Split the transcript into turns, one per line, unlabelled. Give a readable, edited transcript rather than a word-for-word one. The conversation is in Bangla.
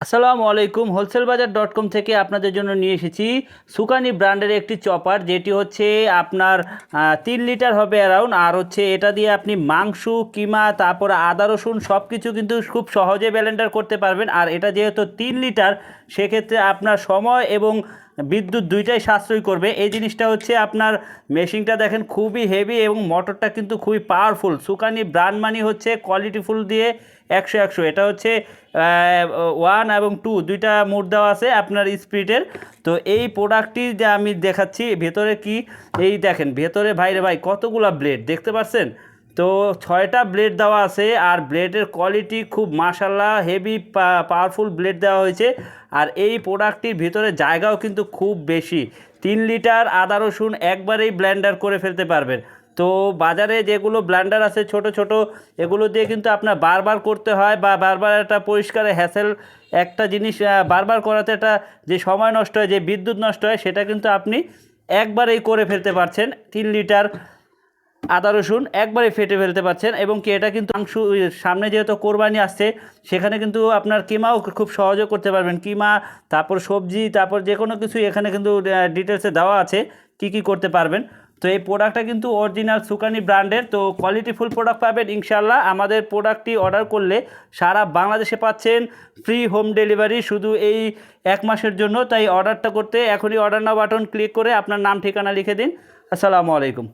আসসালামু আলাইকুম। হোলসেলবাজার.com থেকে আপনাদের জন্য নিয়ে এসেছি সুকানি ব্র্যান্ডের একটি চপার, যেটি হচ্ছে আপনার 3 লিটার হবে অ্যারাউন্ড। আর হচ্ছে এটা দিয়ে আপনি মাংস, কিমা, তারপর আদা রসুন সব কিছু কিন্তু খুব সহজে ব্লেন্ডার করতে পারবেন। আর এটা যেহেতু 3 লিটার, সেক্ষেত্রে আপনার সময় এবং বিদ্যুৎ দুইটাই সাশ্রয় করবে। এই জিনিসটা হচ্ছে আপনার মেশিনটা দেখেন খুবই হেভি এবং মোটরটা কিন্তু খুবই পাওয়ারফুল। সুকানি ব্র্যান্ড মানি হচ্ছে কোয়ালিটিফুল দিয়ে 100 এটা হচ্ছে 1 এবং 2 দুইটা মোড দেওয়া আছে আপনার স্পিডের। তো এই প্রোডাক্টটি যে আমি দেখাচ্ছি ভেতরে কি, এই দেখেন ভেতরে ভাইরে ভাই কতগুলা ব্লেড দেখতে পাচ্ছেন। তো 6টা ব্লেড দেওয়া আছে আর ব্লেডের কোয়ালিটি খুব মাশাল্লাহ হেভি পাওয়ারফুল ব্লেড দেওয়া হয়েছে। আর এই প্রোডাক্টটির ভিতরে জায়গাও কিন্তু খুব বেশি। 3 লিটার আদা রসুন একবারেই ব্লেন্ডার করে ফেলতে পারবেন। তো বাজারে যেগুলো ব্লেন্ডার আছে ছোট ছোট, এগুলো দিয়ে কিন্তু আপনার বারবার করতে হয় বা বারবার একটা পরিষ্কারে হ্যাসেল, একটা জিনিস বারবার করাতে একটা যে সময় নষ্ট হয়, যে বিদ্যুৎ নষ্ট হয়, সেটা কিন্তু আপনি একবারেই করে ফেলতে পারছেন। 3 লিটার আদা রসুন একবারে ফেটে ফেলতে পারছেন। এবং কি এটা কিন্তু মাংস, সামনে যেহেতু কোরবানি আসছে, সেখানে কিন্তু আপনার কিমাও খুব সহজে করতে পারবেন। কিমা, তারপর সবজি, তারপর যে কোনো কিছু এখানে কিন্তু ডিটেলসে দেওয়া আছে কি কি করতে পারবেন। তো এই প্রোডাক্টটা কিন্তু অরিজিনাল সুকানি ব্র্যান্ডের। তো কোয়ালিটিফুল প্রোডাক্ট পাবেন ইনশাল্লাহ। আমাদের প্রোডাক্টটি অর্ডার করলে সারা বাংলাদেশে পাচ্ছেন ফ্রি হোম ডেলিভারি শুধু এই 1 মাসের জন্য। তাই অর্ডারটা করতে এখনই অর্ডার নাও বাটন ক্লিক করে আপনার নাম ঠিকানা লিখে দিন। আসসালামু আলাইকুম।